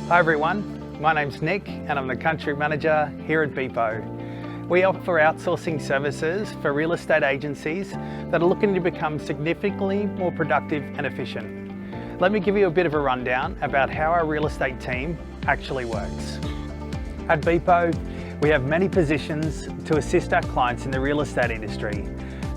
Hi everyone, my name's Nick and I'm the Country Manager here at Beepo. We offer outsourcing services for real estate agencies that are looking to become significantly more productive and efficient. Let me give you a bit of a rundown about how our real estate team actually works. At Beepo, we have many positions to assist our clients in the real estate industry.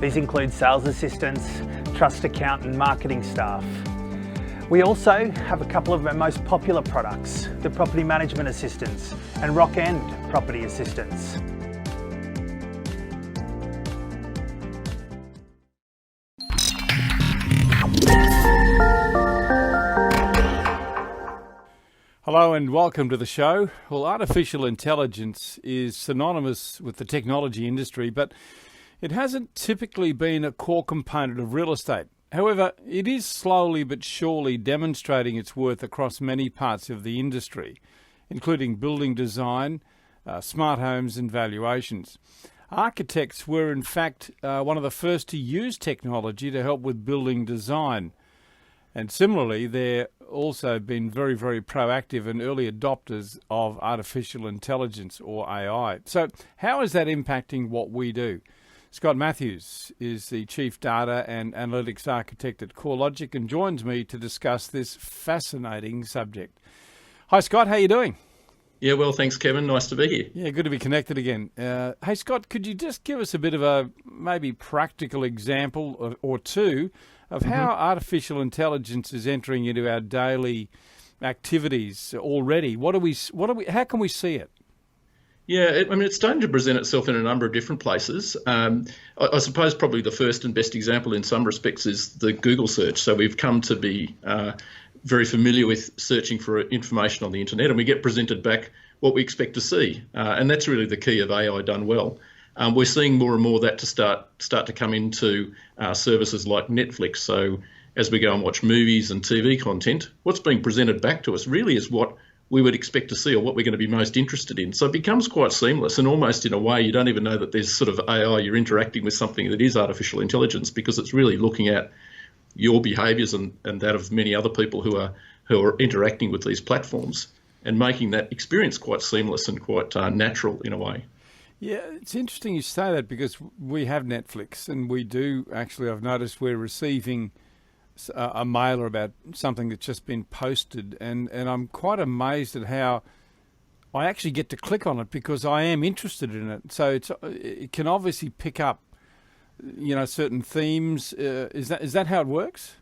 These include sales assistants, trust account and marketing staff. We also have a couple of our most popular products, the property management assistants and Rock End property assistants. Hello and welcome to the show. Well, artificial intelligence is synonymous with the technology industry, but it hasn't typically been a core component of real estate. However, it is slowly but surely demonstrating its worth across many parts of the industry, including building design, smart homes and valuations. Architects were in fact one of the first to use technology to help with building design. And similarly, they're also been very, very proactive and early adopters of artificial intelligence or AI. So how is that impacting what we do? Scott Matthews is the Chief Data and Analytics Architect at CoreLogic and joins me to discuss this fascinating subject. Hi Scott, how are you doing? Yeah, well, thanks Kevin. Nice to be here. Yeah, good to be connected again. Hey Scott, could you just give us a bit of a maybe practical example or two of how artificial intelligence is entering into our daily activities already? How can we see it? Yeah, it's starting to present itself in a number of different places. I suppose probably the first and best example in some respects is the Google search. So we've come to be very familiar with searching for information on the internet, and we get presented back what we expect to see. And that's really the key of AI done well. We're seeing more and more of that to start to come into services like Netflix. So as we go and watch movies and TV content, what's being presented back to us really is what we would expect to see or what we're going to be most interested in. So it becomes quite seamless, and almost in a way you don't even know that there's sort of AI. You're interacting with something that is artificial intelligence because it's really looking at your behaviours and that of many other people who are interacting with these platforms and making that experience quite seamless and quite natural in a way. Yeah, it's interesting you say that because we have Netflix and we do actually, I've noticed we're receiving a mailer about something that's just been posted, and I'm quite amazed at how I actually get to click on it because I am interested in it. So it can obviously pick up, certain themes. Is that how it works?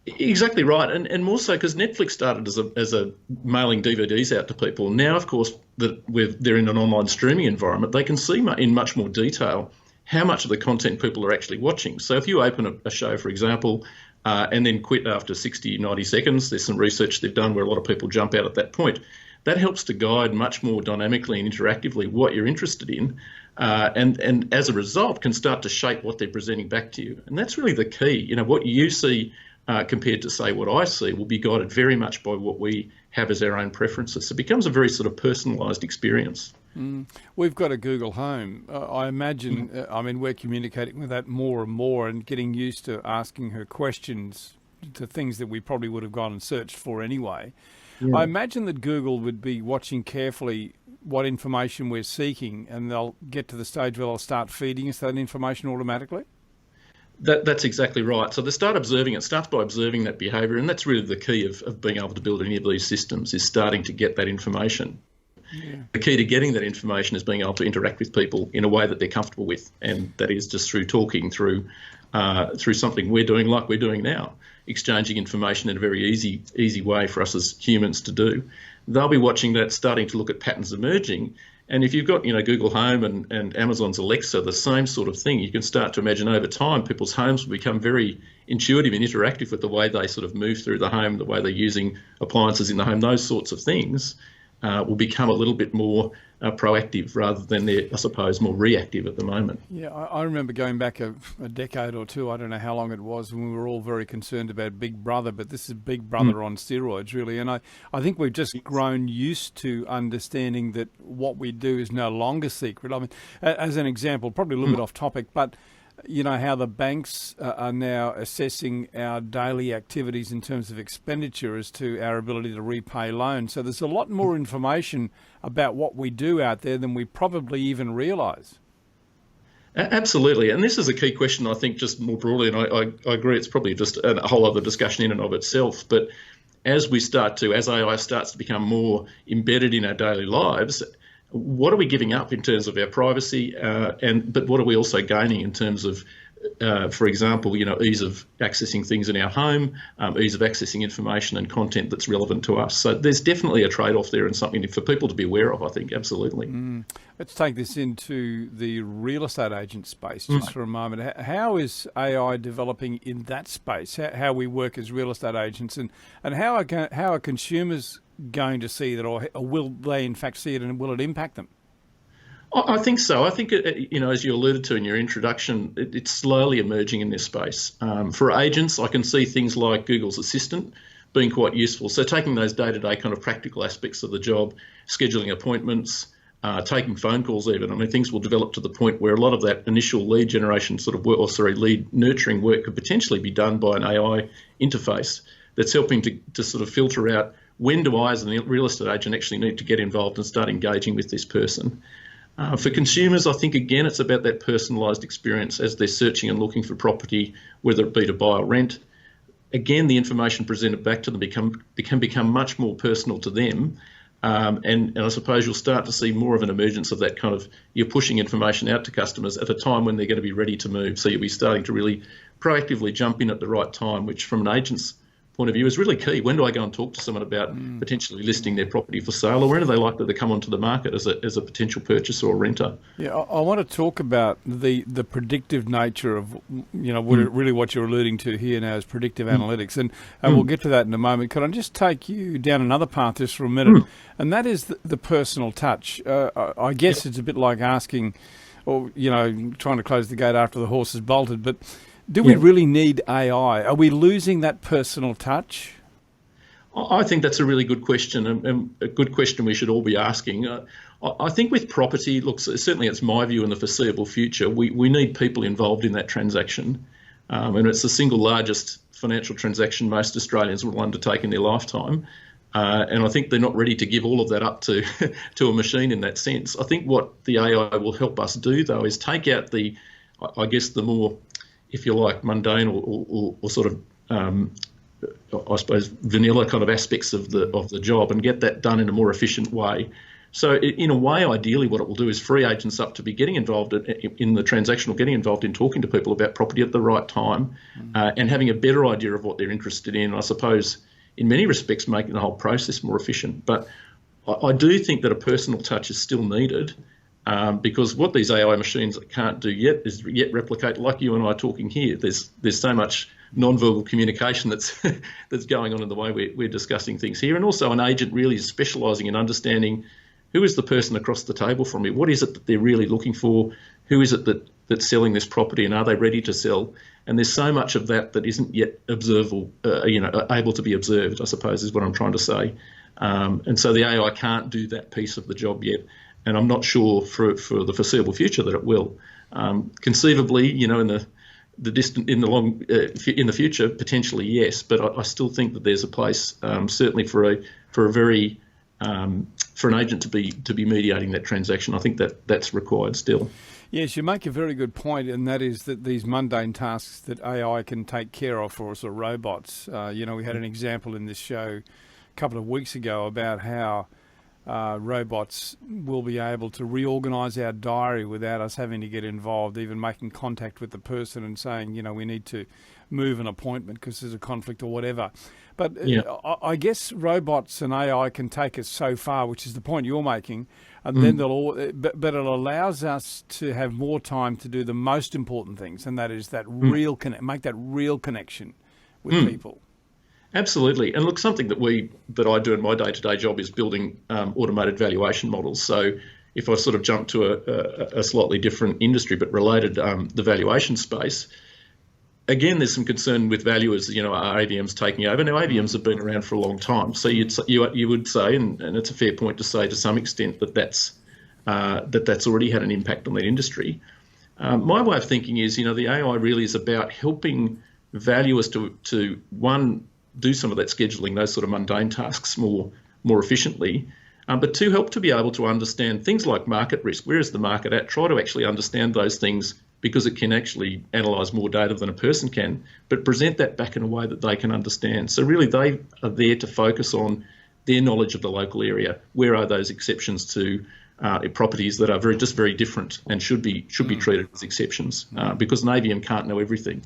Exactly right, and more so because Netflix started as a mailing DVDs out to people. Now, of course, that they're in an online streaming environment, they can see in much more detail how much of the content people are actually watching. So if you open a show, for example, and then quit after 60, 90 seconds, there's some research they've done where a lot of people jump out at that point. That helps to guide much more dynamically and interactively what you're interested in, and as a result can start to shape what they're presenting back to you. And that's really the key. What you see compared to, say, what I see will be guided very much by what we have as our own preferences. So it becomes a very sort of personalised experience. We've got a Google Home. I imagine, we're communicating with that more and more and getting used to asking her questions to things that we probably would have gone and searched for anyway. Yeah. I imagine that Google would be watching carefully what information we're seeking, and they'll get to the stage where they'll start feeding us that information automatically. That's exactly right. So they start observing it, starts by observing that behaviour, and that's really the key of being able to build any of these systems, is starting to get that information. Yeah. The key to getting that information is being able to interact with people in a way that they're comfortable with, and that is just through talking, through something we're doing like we're doing now, exchanging information in a very easy way for us as humans to do. They'll be watching that, starting to look at patterns emerging. And if you've got Google Home and Amazon's Alexa, the same sort of thing, you can start to imagine over time people's homes will become very intuitive and interactive with the way they sort of move through the home, the way they're using appliances in the home, those sorts of things. Will become a little bit more proactive rather than they're, I suppose, more reactive at the moment. Yeah, I remember going back a decade or two, I don't know how long it was, when we were all very concerned about Big Brother, but this is Big Brother on steroids, really. And I think we've just grown used to understanding that what we do is no longer secret. I mean, as an example, probably a little bit off topic, but you know, how the banks are now assessing our daily activities in terms of expenditure as to our ability to repay loans. So there's a lot more information about what we do out there than we probably even realise. Absolutely, and this is a key question, I think, just more broadly, and I agree it's probably just a whole other discussion in and of itself, but as AI starts to become more embedded in our daily lives, what are we giving up in terms of our privacy, but what are we also gaining in terms of, for example, you know, ease of accessing things in our home, ease of accessing information and content that's relevant to us. So there's definitely a trade-off there and something for people to be aware of, I think, absolutely. Let's take this into the real estate agent space just for a moment. How is AI developing in that space, how we work as real estate agents, and how are consumers going to see that, or will they in fact see it, and will it impact them? I think so. I think, you know, as you alluded to in your introduction, it's slowly emerging in this space. For agents, I can see things like Google's Assistant being quite useful. So taking those day-to-day kind of practical aspects of the job, scheduling appointments, taking phone calls even. I mean, things will develop to the point where a lot of that initial lead generation sort of work, lead nurturing work could potentially be done by an AI interface that's helping to sort of filter out when do I as a real estate agent actually need to get involved and start engaging with this person. For consumers, I think, again, it's about that personalised experience as they're searching and looking for property, whether it be to buy or rent. Again, the information presented back to them can become much more personal to them. And I suppose you'll start to see more of an emergence of that kind of, you're pushing information out to customers at a time when they're going to be ready to move. So you'll be starting to really proactively jump in at the right time, which from an agent's point of view is really key. When do I go and talk to someone about potentially listing their property for sale, or when are they likely to come onto the market as a potential purchaser or renter? Yeah, I want to talk about the predictive nature of, you know, really what you're alluding to here now is predictive analytics, and we'll get to that in a moment. Can I just take you down another path just for a minute, and that is the personal touch. I guess it's a bit like asking, or, you know, trying to close the gate after the horse has bolted, but do we really need AI? Are we losing that personal touch? I think that's a really good question, and a good question we should all be asking. I think with property, look, certainly it's my view in the foreseeable future, we need people involved in that transaction. And it's the single largest financial transaction most Australians will undertake in their lifetime. And I think they're not ready to give all of that up to a machine in that sense. I think what the AI will help us do, though, is take out the more, if you like, mundane or sort of, I suppose, vanilla kind of aspects of the job and get that done in a more efficient way. So in a way, ideally, what it will do is free agents up to be getting involved in the transaction, or getting involved in talking to people about property at the right time, and having a better idea of what they're interested in. I suppose, in many respects, making the whole process more efficient. But I do think that a personal touch is still needed. Because what these AI machines can't do yet is replicate, like you and I are talking here. There's so much non-verbal communication that's going on in the way we're discussing things here, and also an agent really is specialising in understanding who is the person across the table from me, what is it that they're really looking for, who is it that's selling this property, and are they ready to sell? And there's so much of that isn't yet observable, able to be observed, I suppose, is what I'm trying to say. And so the AI can't do that piece of the job yet. And I'm not sure for the foreseeable future that it will. Conceivably, you know, in the future, potentially yes. But I still think that there's a place, certainly for an agent to be mediating that transaction. I think that's required still. Yes, you make a very good point, and that is that these mundane tasks that AI can take care of for us, or robots. You know, we had an example in this show a couple of weeks ago about how robots will be able to reorganise our diary without us having to get involved, even making contact with the person and saying, you know, we need to move an appointment because there's a conflict or whatever. But I guess robots and AI can take us so far, which is the point you're making, and then but it allows us to have more time to do the most important things, and that is that make that real connection with people. Absolutely. And look, something that I do in my day-to-day job is building automated valuation models. So if I sort of jump to a slightly different industry but related, the valuation space, again, there's some concern with valuers, you know, are AVMs taking over? Now, AVMs have been around for a long time. So you would say, and it's a fair point to say to some extent, that's already had an impact on that industry. My way of thinking is, the AI really is about helping valuers to one, do some of that scheduling, those sort of mundane tasks more efficiently, but two, help to be able to understand things like market risk. Where is the market at? Try to actually understand those things, because it can actually analyse more data than a person can, but present that back in a way that they can understand. So really they are there to focus on their knowledge of the local area. Where are those exceptions to properties that are very different and should be treated as exceptions, because an AVM can't know everything.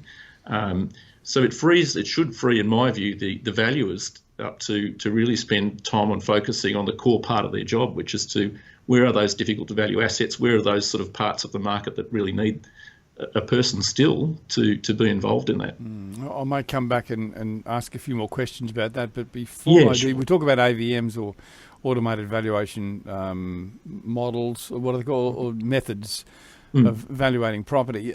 So it should free, in my view, the valuers up to really spend time on focusing on the core part of their job, which is to where are those difficult to value assets, where are those sort of parts of the market that really need a person still to be involved in that. I might come back and ask a few more questions about that, but before Sure. we talk about AVMs or automated valuation models, or what are they called, or methods of valuating property.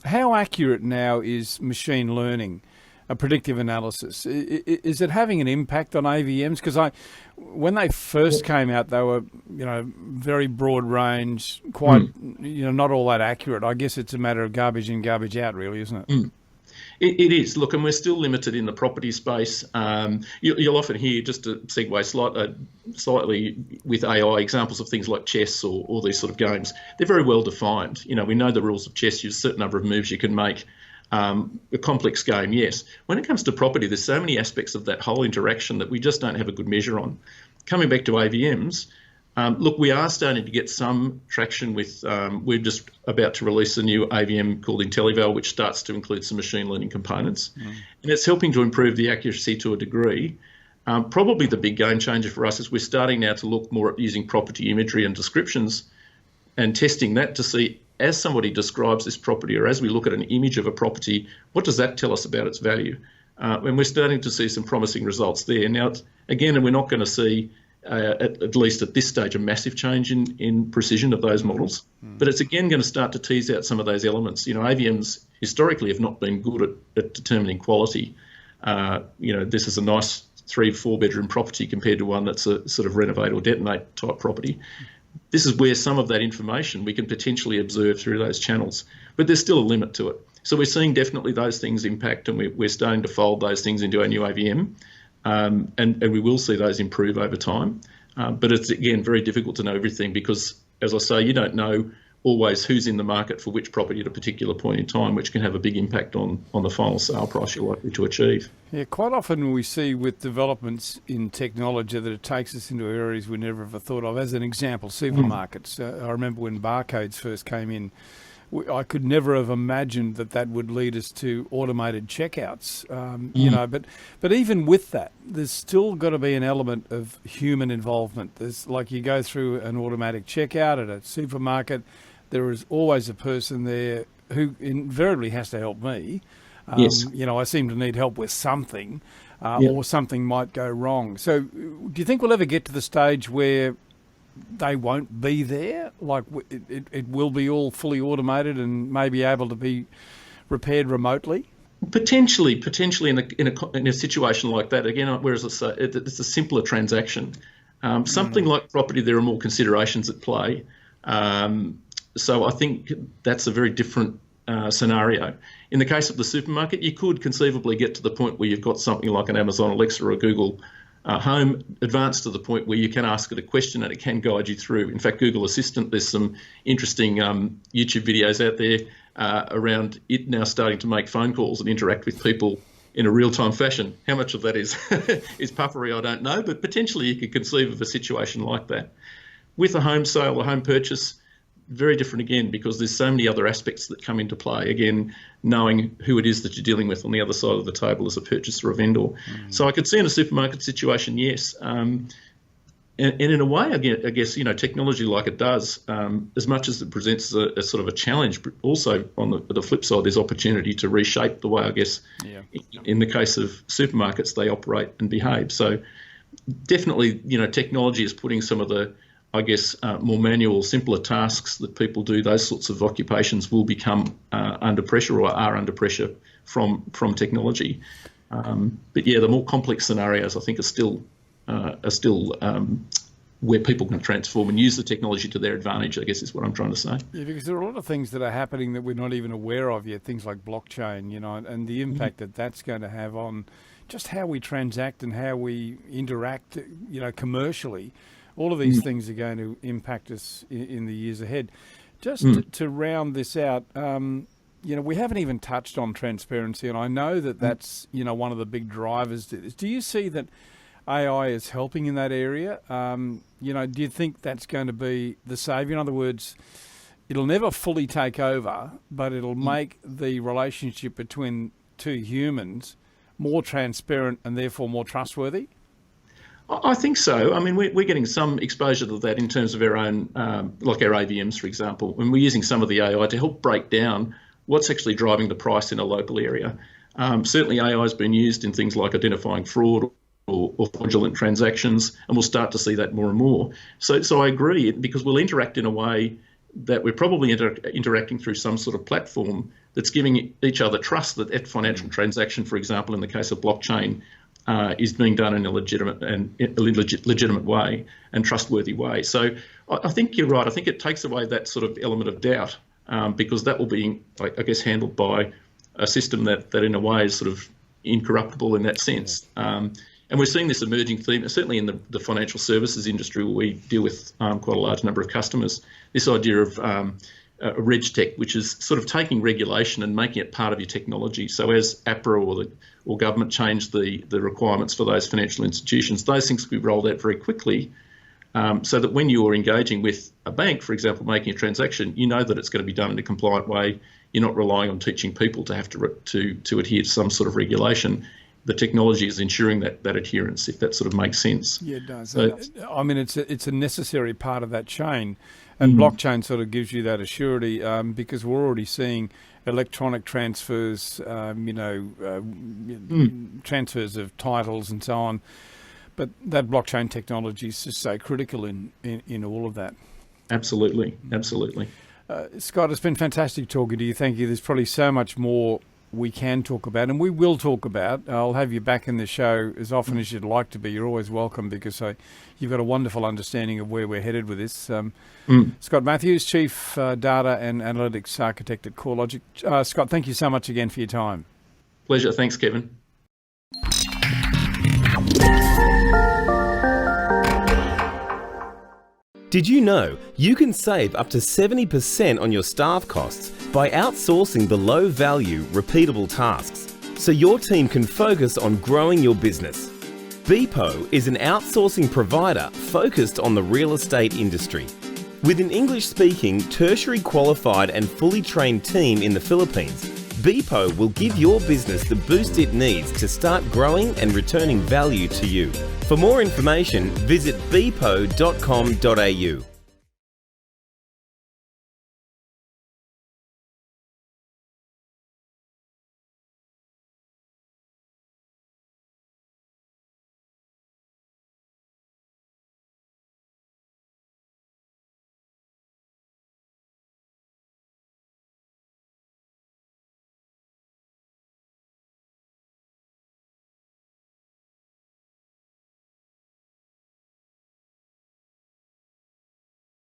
How accurate now is machine learning, a predictive analysis? Is it having an impact on AVMs? Because when they first came out, they were, very broad range, quite, not all that accurate. I guess it's a matter of garbage in, garbage out, really, isn't it? It is. Look, and we're still limited in the property space. You'll often hear, just to segue slightly with AI, examples of things like chess or all these sort of games. They're very well defined. We know the rules of chess. There's a certain number of moves you can make. A complex game, yes. When it comes to property, there's so many aspects of that whole interaction that we just don't have a good measure on. Coming back to AVMs, look, we are starting to get some traction with, we're just about to release a new AVM called IntelliVal, which starts to include some machine learning components. And it's helping to improve the accuracy to a degree. Probably the big game changer for us is we're starting now to look more at using property imagery and descriptions and testing that to see, as somebody describes this property, or as we look at an image of a property, what does that tell us about its value? And we're starting to see some promising results there. Now, again, we're not going to see, at least at this stage, a massive change in precision of those models, but it's again going to start to tease out some of those elements. AVMs historically have not been good at determining quality. This is a nice 3-4 bedroom property compared to one that's a sort of renovate or detonate type property. This is where some of that information we can potentially observe through those channels, but there's still a limit to it. So we're seeing definitely those things impact, and we're starting to fold those things into our new AVM, and we will see those improve over time. But it's, again, very difficult to know everything because, as I say, you don't know always who's in the market for which property at a particular point in time, which can have a big impact on the final sale price you're likely to achieve. Yeah, quite often we see with developments in technology that it takes us into areas we never ever thought of. As an example, supermarkets. I remember when barcodes first came in, I could never have imagined that would lead us to automated checkouts, but even with that, there's still got to be an element of human involvement. There's, like, you go through an automatic checkout at a supermarket, there is always a person there who invariably has to help me. Yes. I seem to need help with something, or something might go wrong. So do you think we'll ever get to the stage where they won't be there? Like, it will be all fully automated and maybe able to be repaired remotely? Potentially in a situation like that, again, whereas it's a simpler transaction. Something like property, there are more considerations at play. So I think that's a very different scenario. In the case of the supermarket, you could conceivably get to the point where you've got something like an Amazon Alexa or a Google Home advanced to the point where you can ask it a question and it can guide you through. In fact, Google Assistant, there's some interesting YouTube videos out there around it now starting to make phone calls and interact with people in a real-time fashion. How much of that is is puffery, I don't know, but potentially you could conceive of a situation like that. With a home sale or home purchase, very different again, because there's so many other aspects that come into play. Again, knowing who it is that you're dealing with on the other side of the table as a purchaser or vendor. So I could see in a supermarket situation, yes. And in a way, I guess, technology like it does, as much as it presents a sort of a challenge, but also on the flip side, there's opportunity to reshape the way, I guess, in the case of supermarkets, they operate and behave. So definitely, technology is putting some of the, I guess, more manual, simpler tasks that people do, those sorts of occupations will become under pressure or are under pressure from technology. But yeah, the more complex scenarios, I think, are still where people can transform and use the technology to their advantage, I guess is what I'm trying to say. Yeah, because there are a lot of things that are happening that we're not even aware of yet, things like blockchain, and the impact that that's going to have on just how we transact and how we interact, commercially. All of these things are going to impact us in the years ahead. Just to round this out, we haven't even touched on transparency, and I know that that's, one of the big drivers to this. Do you see that AI is helping in that area? Do you think that's going to be the saviour? In other words, it'll never fully take over, but it'll make the relationship between two humans more transparent and therefore more trustworthy? I think so. I mean, we're getting some exposure to that in terms of our own, like our AVMs, for example, when we're using some of the AI to help break down what's actually driving the price in a local area. Certainly AI has been used in things like identifying fraud or fraudulent transactions, and we'll start to see that more and more. So I agree, because we'll interact in a way that we're probably interacting through some sort of platform that's giving each other trust that that financial transaction, for example, in the case of blockchain, is being done in a legitimate way and trustworthy way. So I think you're right. I think it takes away that sort of element of doubt, because that will be, I guess, handled by a system that in a way is sort of incorruptible in that sense. And we're seeing this emerging theme, certainly in the financial services industry, where we deal with quite a large number of customers, this idea of RegTech, which is sort of taking regulation and making it part of your technology. So as APRA or government change the requirements for those financial institutions, those things can be rolled out very quickly, so that when you're engaging with a bank, for example, making a transaction, you know that it's going to be done in a compliant way. You're not relying on teaching people to have to adhere to some sort of regulation. The technology is ensuring that adherence, if that sort of makes sense. Yeah, it does. So, I mean, it's a necessary part of that chain, and blockchain sort of gives you that assurity, because we're already seeing electronic transfers, transfers of titles and so on. But that blockchain technology is just so critical in all of that. Absolutely. Scott, it's been fantastic talking to you. Thank you. There's probably so much more we can talk about, and we will talk about. I'll have you back in the show as often as you'd like to be. You're always welcome, because you've got a wonderful understanding of where we're headed with this. Scott Matthews, Chief Data and Analytics Architect at CoreLogic. Scott, thank you so much again for your time. Pleasure. Thanks, Kevin. Did you know you can save up to 70% on your staff costs by outsourcing the low-value, repeatable tasks, so your team can focus on growing your business? Beepo is an outsourcing provider focused on the real estate industry. With an English-speaking, tertiary qualified and fully trained team in the Philippines, Beepo will give your business the boost it needs to start growing and returning value to you. For more information, visit beepo.com.au.